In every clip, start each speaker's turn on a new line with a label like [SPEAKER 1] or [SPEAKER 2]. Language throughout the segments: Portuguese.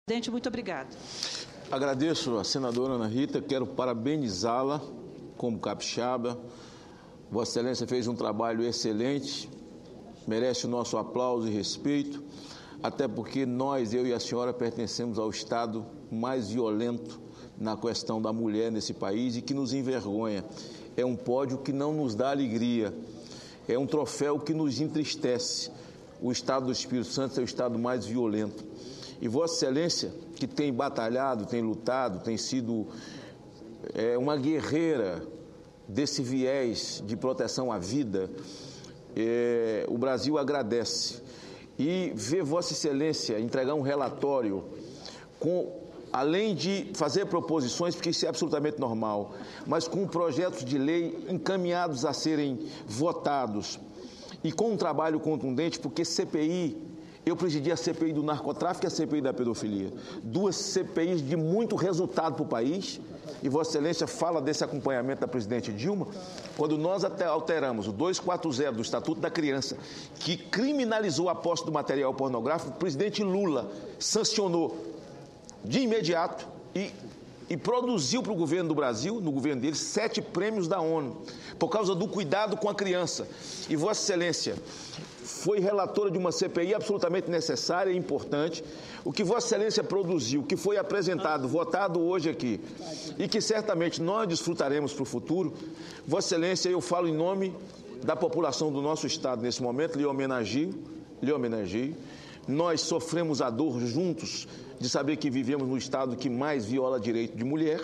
[SPEAKER 1] Presidente, muito obrigado.
[SPEAKER 2] Agradeço a senadora Ana Rita, quero parabenizá-la como capixaba. Vossa Excelência fez um trabalho excelente, merece o nosso aplauso e respeito, até porque nós, eu e a senhora, pertencemos ao Estado mais violento na questão da mulher nesse país e que nos envergonha. É um pódio que não nos dá alegria, é um troféu que nos entristece. O Estado do Espírito Santo é o Estado mais violento. E Vossa Excelência, que tem batalhado, tem lutado, tem sido uma guerreira desse viés de proteção à vida, o Brasil agradece. E ver Vossa Excelência entregar um relatório além de fazer proposições, porque isso é absolutamente normal, mas com projetos de lei encaminhados a serem votados e com um trabalho contundente, porque CPI, eu presidi a CPI do narcotráfico e a CPI da pedofilia, duas CPIs de muito resultado para o país, e Vossa Excelência fala desse acompanhamento da presidente Dilma, quando nós até alteramos o 240 do Estatuto da Criança, que criminalizou a posse do material pornográfico, o presidente Lula sancionou de imediato e produziu para o governo do Brasil, no governo dele, 7 prêmios da ONU, por causa do cuidado com a criança. E Vossa Excelência foi relatora de uma CPI absolutamente necessária e importante. O que Vossa Excelência produziu, que foi apresentado, votado hoje aqui, e que certamente nós desfrutaremos para o futuro, Vossa Excelência, eu falo em nome da população do nosso Estado nesse momento, lhe homenageio. Nós sofremos a dor juntos de saber que vivemos no Estado que mais viola direito de mulher,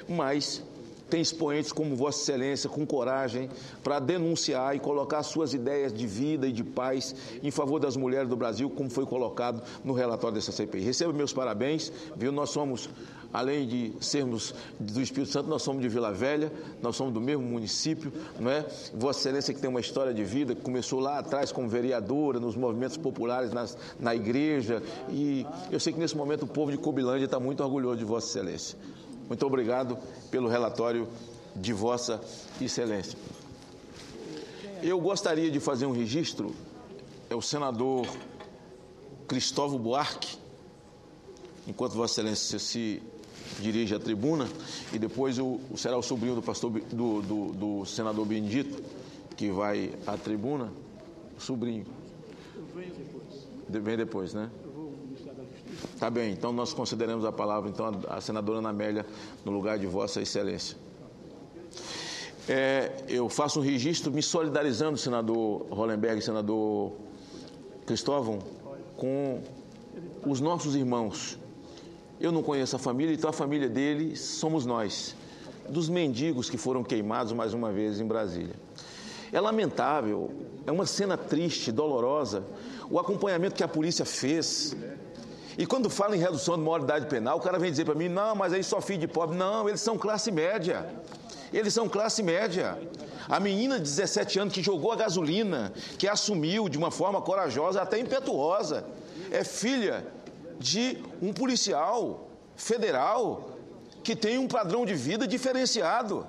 [SPEAKER 2] mas tem expoentes como Vossa Excelência com coragem para denunciar e colocar suas ideias de vida e de paz em favor das mulheres do Brasil, como foi colocado no relatório dessa CPI. Recebo meus parabéns, viu? Nós somos, além de sermos do Espírito Santo, nós somos de Vila Velha, nós somos do mesmo município, não é? Vossa Excelência que tem uma história de vida, que começou lá atrás como vereadora, nos movimentos populares, na igreja, e eu sei que nesse momento o povo de Cobilândia está muito orgulhoso de Vossa Excelência. Muito obrigado pelo relatório de Vossa Excelência. Eu gostaria de fazer um registro, o senador Cristóvão Buarque, enquanto Vossa Excelência se dirige à tribuna, e depois será o sobrinho do pastor do senador Benedito, que vai à tribuna, o sobrinho. Vem depois, né? Tá bem, então nós consideramos a palavra, então, a senadora Ana Amélia, no lugar de Vossa Excelência. Eu faço um registro me solidarizando, senador Hollenberg e senador Cristóvão, com os nossos irmãos. Eu não conheço a família, então a família dele somos nós, dos mendigos que foram queimados mais uma vez em Brasília. É lamentável, é uma cena triste, dolorosa, o acompanhamento que a polícia fez. E quando fala em redução de maioridade penal, o cara vem dizer para mim, não, mas aí só filho de pobre. Não, eles são classe média. Eles são classe média. A menina de 17 anos que jogou a gasolina, que assumiu de uma forma corajosa, até impetuosa, é filha de um policial federal que tem um padrão de vida diferenciado.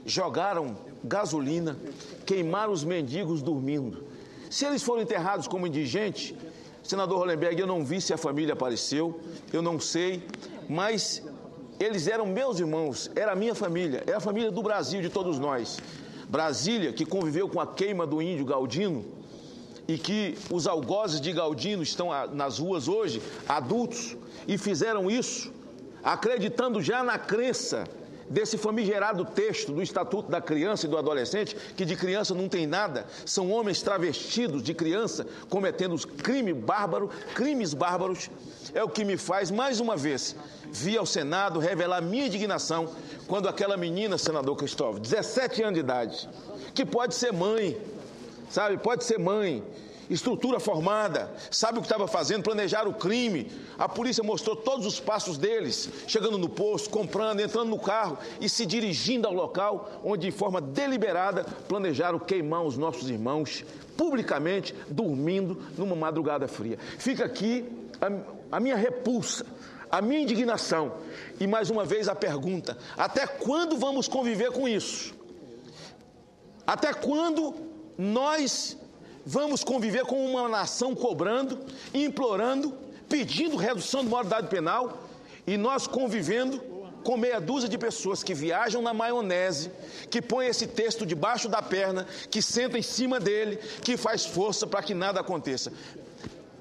[SPEAKER 2] Jogaram gasolina, queimaram os mendigos dormindo. Se eles foram enterrados como indigentes, senador Hollenberg, eu não vi se a família apareceu, eu não sei, mas eles eram meus irmãos, era a minha família, é a família do Brasil, de todos nós. Brasília, que conviveu com a queima do índio Galdino, e que os algozes de Galdino estão nas ruas hoje, adultos, e fizeram isso acreditando já na crença desse famigerado texto do Estatuto da Criança e do Adolescente, que de criança não tem nada, são homens travestidos de criança, cometendo crimes bárbaros, é o que me faz, mais uma vez, vir ao Senado revelar minha indignação quando aquela menina, senador Cristóvão, 17 anos de idade, que pode ser mãe, sabe, pode ser mãe, estrutura formada, sabe o que estava fazendo, planejaram o crime. A polícia mostrou todos os passos deles, chegando no posto, comprando, entrando no carro e se dirigindo ao local onde, de forma deliberada, planejaram queimar os nossos irmãos publicamente, dormindo numa madrugada fria. Fica aqui a minha repulsa, a minha indignação e, mais uma vez, a pergunta: até quando vamos conviver com isso? Até quando nós vamos conviver com uma nação cobrando, implorando, pedindo redução de maioridade penal, e nós convivendo com meia dúzia de pessoas que viajam na maionese, que põem esse texto debaixo da perna, que sentam em cima dele, que faz força para que nada aconteça.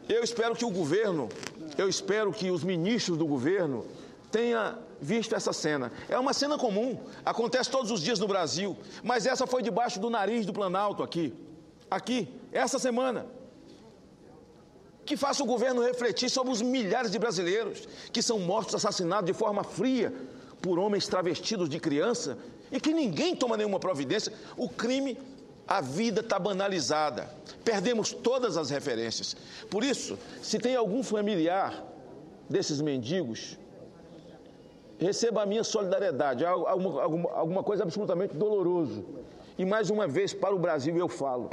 [SPEAKER 2] Eu espero que o governo, os ministros do governo tenham visto essa cena. É uma cena comum, acontece todos os dias no Brasil, mas essa foi debaixo do nariz do Planalto aqui, essa semana. Que faça o governo refletir sobre os milhares de brasileiros que são mortos, assassinados de forma fria por homens travestidos de criança e que ninguém toma nenhuma providência. O crime, a vida está banalizada. Perdemos todas as referências. Por isso, se tem algum familiar desses mendigos, receba a minha solidariedade. Alguma coisa absolutamente doloroso. E mais uma vez, para o Brasil, eu falo,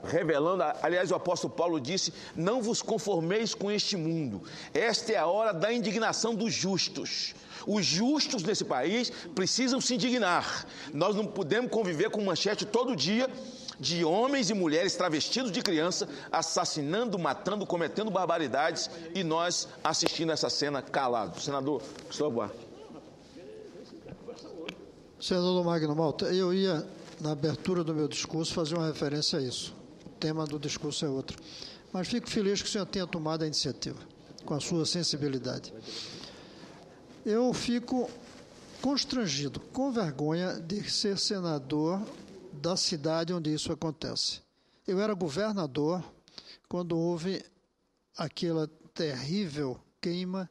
[SPEAKER 2] revelando, aliás, o apóstolo Paulo disse, não vos conformeis com este mundo. Esta é a hora da indignação dos justos. Os justos nesse país precisam se indignar. Nós não podemos conviver com manchete todo dia de homens e mulheres travestidos de criança, assassinando, matando, cometendo barbaridades, e nós assistindo essa cena calados. Senador Cristóvão Buarque.
[SPEAKER 1] Senador Magno Malta, eu ia, na abertura do meu discurso, fazer uma referência a isso. O tema do discurso é outro. Mas fico feliz que o senhor tenha tomado a iniciativa, com a sua sensibilidade. Eu fico constrangido, com vergonha de ser senador da cidade onde isso acontece. Eu era governador quando houve aquela terrível queima,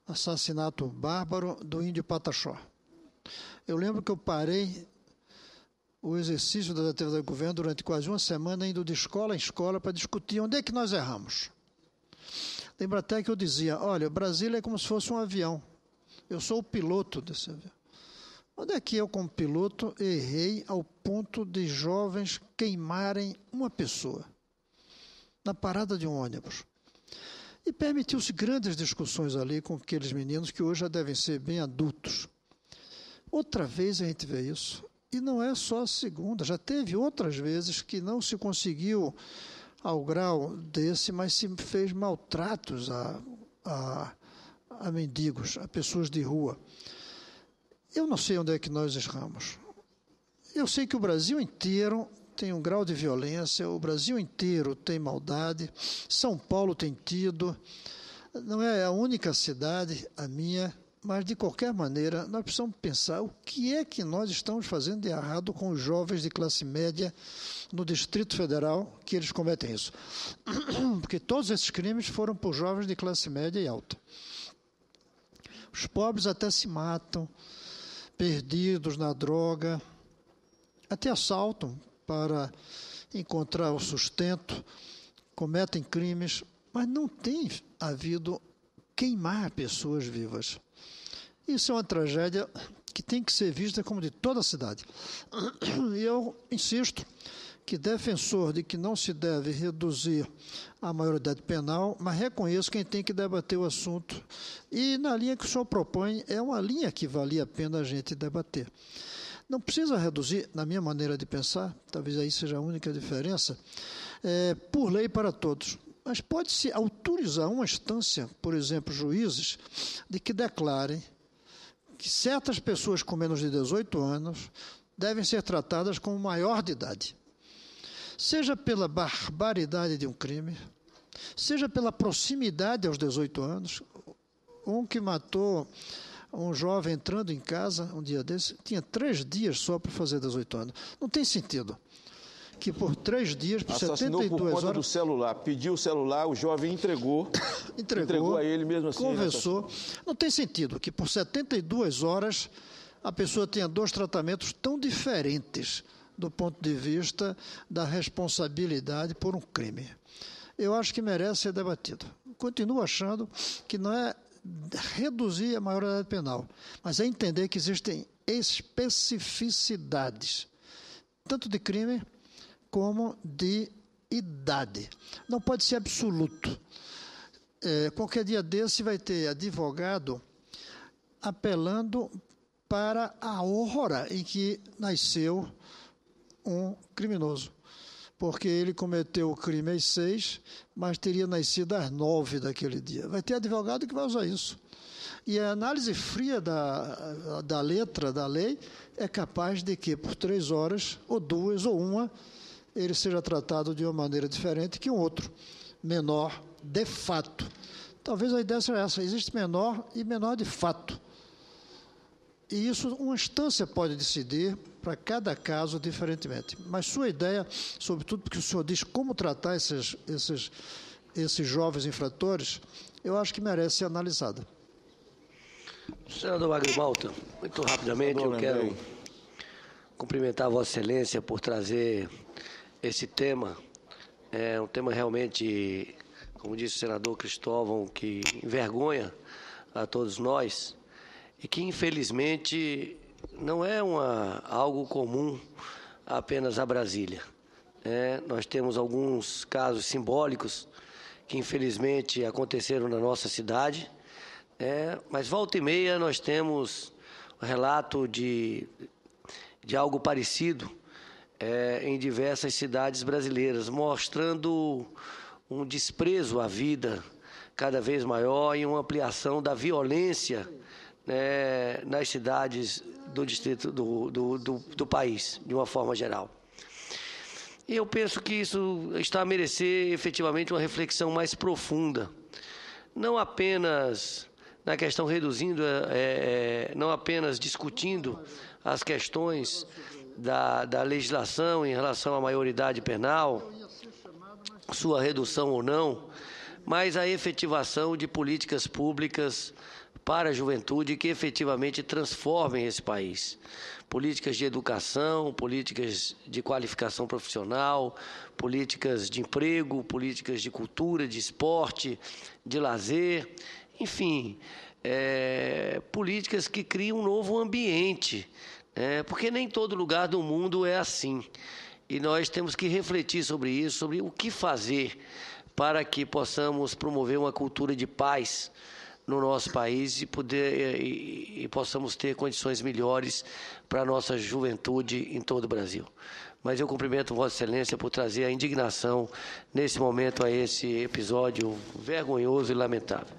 [SPEAKER 1] assassinato bárbaro do índio Pataxó. Eu lembro que eu parei o exercício das atividades do governo durante quase uma semana, indo de escola em escola para discutir onde é que nós erramos. Lembro até que eu dizia, olha, Brasília é como se fosse um avião. Eu sou o piloto desse avião. Onde é que eu, como piloto, errei ao ponto de jovens queimarem uma pessoa na parada de um ônibus? E permitiu-se grandes discussões ali com aqueles meninos que hoje já devem ser bem adultos. Outra vez a gente vê isso. E não é só a segunda, já teve outras vezes que não se conseguiu ao grau desse, mas se fez maltratos a mendigos, a pessoas de rua. Eu não sei onde é que nós erramos. Eu sei que o Brasil inteiro tem um grau de violência, o Brasil inteiro tem maldade, São Paulo tem tido, não é a única cidade, a minha, mas, de qualquer maneira, nós precisamos pensar o que é que nós estamos fazendo de errado com os jovens de classe média no Distrito Federal, que eles cometem isso. Porque todos esses crimes foram por jovens de classe média e alta. Os pobres até se matam, perdidos na droga, até assaltam para encontrar o sustento, cometem crimes, mas não tem havido queimar pessoas vivas. Isso é uma tragédia que tem que ser vista como de toda a cidade. E eu insisto que defensor de que não se deve reduzir a maioridade penal, mas reconheço quem tem que debater o assunto. E na linha que o senhor propõe, é uma linha que valia a pena a gente debater. Não precisa reduzir, na minha maneira de pensar, talvez aí seja a única diferença, por lei para todos. Mas pode-se autorizar uma instância, por exemplo, juízes, de que declarem que certas pessoas com menos de 18 anos devem ser tratadas como maior de idade. Seja pela barbaridade de um crime, seja pela proximidade aos 18 anos. Um que matou um jovem entrando em casa, um dia desse, tinha 3 dias só para fazer 18 anos. Não tem sentido que por 3 dias, por 72 horas...
[SPEAKER 2] por conta do celular, pediu o celular, o jovem entregou a ele mesmo assim.
[SPEAKER 1] Conversou. Não tem sentido que por 72 horas a pessoa tenha 2 tratamentos tão diferentes do ponto de vista da responsabilidade por um crime. Eu acho que merece ser debatido. Continuo achando que não é reduzir a maioridade penal, mas é entender que existem especificidades, tanto de crime como de idade. Não pode ser absoluto. Qualquer dia desse vai ter advogado apelando para a hora em que nasceu um criminoso. porque ele cometeu o crime às 6, mas teria nascido às 9 daquele dia. Vai ter advogado que vai usar isso. E a análise fria da letra da lei é capaz de que, por 3 horas, ou 2, ou 1, ele seja tratado de uma maneira diferente que um outro, menor de fato. Talvez a ideia seja essa: existe menor e menor de fato. E isso uma instância pode decidir para cada caso diferentemente. Mas sua ideia, sobretudo porque o senhor diz como tratar esses jovens infratores, eu acho que merece ser analisada.
[SPEAKER 3] Senador Magno Malta, muito rapidamente eu quero cumprimentar a Vossa Excelência por trazer esse tema. É um tema realmente, como disse o senador Cristóvão, que envergonha a todos nós e que, infelizmente, não é algo comum apenas a Brasília. Nós temos alguns casos simbólicos que, infelizmente, aconteceram na nossa cidade, mas volta e meia nós temos um relato de algo parecido em diversas cidades brasileiras, mostrando um desprezo à vida cada vez maior e uma ampliação da violência nas cidades do distrito do país, de uma forma geral. E eu penso que isso está a merecer efetivamente uma reflexão mais profunda, não apenas na questão não apenas discutindo as questões da legislação em relação à maioridade penal, sua redução ou não, mas a efetivação de políticas públicas para a juventude que efetivamente transformem esse país. Políticas de educação, políticas de qualificação profissional, políticas de emprego, políticas de cultura, de esporte, de lazer, enfim, políticas que criam um novo ambiente, porque nem todo lugar do mundo é assim. E nós temos que refletir sobre isso, sobre o que fazer para que possamos promover uma cultura de paz no nosso país e possamos ter condições melhores para a nossa juventude em todo o Brasil. Mas eu cumprimento Vossa Excelência por trazer a indignação nesse momento a esse episódio vergonhoso e lamentável.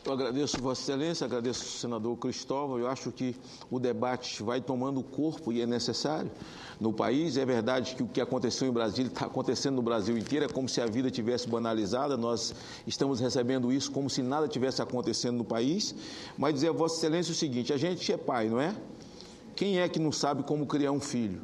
[SPEAKER 2] Eu agradeço Vossa Excelência, agradeço o senador Cristóvão. Eu acho que o debate vai tomando corpo e é necessário no país. É verdade que o que aconteceu em Brasília está acontecendo no Brasil inteiro, é como se a vida tivesse banalizada. Nós estamos recebendo isso como se nada tivesse acontecendo no país. Mas dizer a Vossa Excelência o seguinte: a gente é pai, não é? Quem é que não sabe como criar um filho?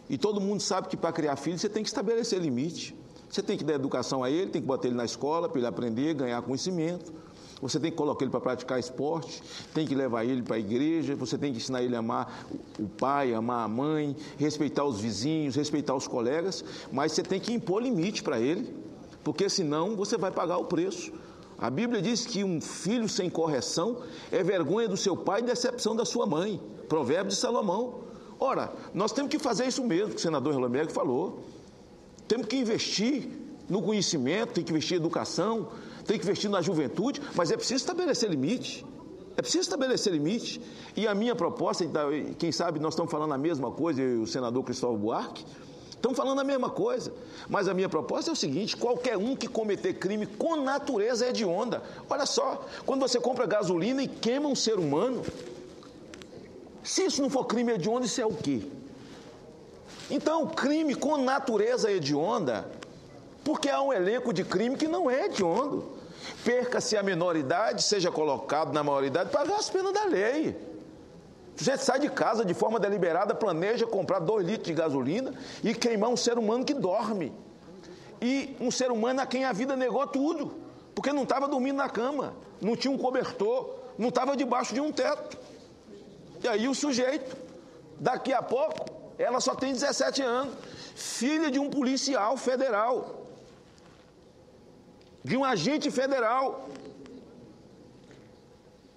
[SPEAKER 2] E todo mundo sabe que para criar filho você tem que estabelecer limite. Você tem que dar educação a ele, tem que botar ele na escola para ele aprender, ganhar conhecimento. Você tem que colocar ele para praticar esporte, tem que levar ele para a igreja, você tem que ensinar ele a amar o pai, amar a mãe, respeitar os vizinhos, respeitar os colegas, mas você tem que impor limite para ele, porque senão você vai pagar o preço. A Bíblia diz que um filho sem correção é vergonha do seu pai e decepção da sua mãe. Provérbio de Salomão. Ora, nós temos que fazer isso mesmo que o senador Hollenberg falou. Temos que investir no conhecimento, tem que investir em educação, tem que investir na juventude, mas é preciso estabelecer limite. É preciso estabelecer limite. E a minha proposta, quem sabe nós estamos falando a mesma coisa, eu e o senador Cristóvão Buarque, estamos falando a mesma coisa. Mas a minha proposta é o seguinte: qualquer um que cometer crime com natureza hedionda. Olha só, quando você compra gasolina e queima um ser humano, se isso não for crime hediondo, isso é o quê? Então, crime com natureza hedionda, porque há um elenco de crime que não é hediondo. Perca-se a menoridade, seja colocado na maioridade, pagar as penas da lei. Você sai de casa de forma deliberada, planeja comprar 2 litros de gasolina e queimar um ser humano que dorme. E um ser humano a quem a vida negou tudo, porque não estava dormindo na cama, não tinha um cobertor, não estava debaixo de um teto. E aí o sujeito, daqui a pouco, ela só tem 17 anos, filha de um policial federal, de um agente federal.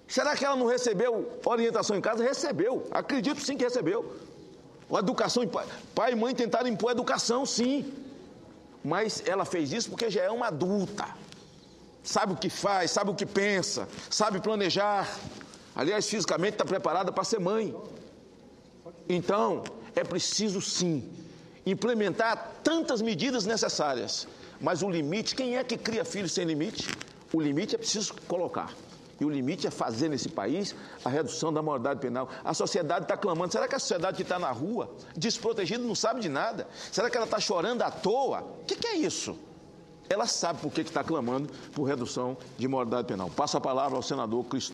[SPEAKER 2] Será que ela não recebeu orientação em casa? Recebeu, acredito sim que recebeu. A educação, pai e mãe tentaram impor a educação, sim. Mas ela fez isso porque já é uma adulta. Sabe o que faz, sabe o que pensa, sabe planejar. Aliás, fisicamente está preparada para ser mãe. Então, é preciso sim implementar tantas medidas necessárias. Mas o limite, quem é que cria filhos sem limite? O limite é preciso colocar. E o limite é fazer nesse país a redução da maioridade penal. A sociedade está clamando. Será que a sociedade que está na rua, desprotegida, não sabe de nada? Será que ela está chorando à toa? O que é isso? Ela sabe por que está clamando por redução de maioridade penal. Passo a palavra ao senador Cristóvão.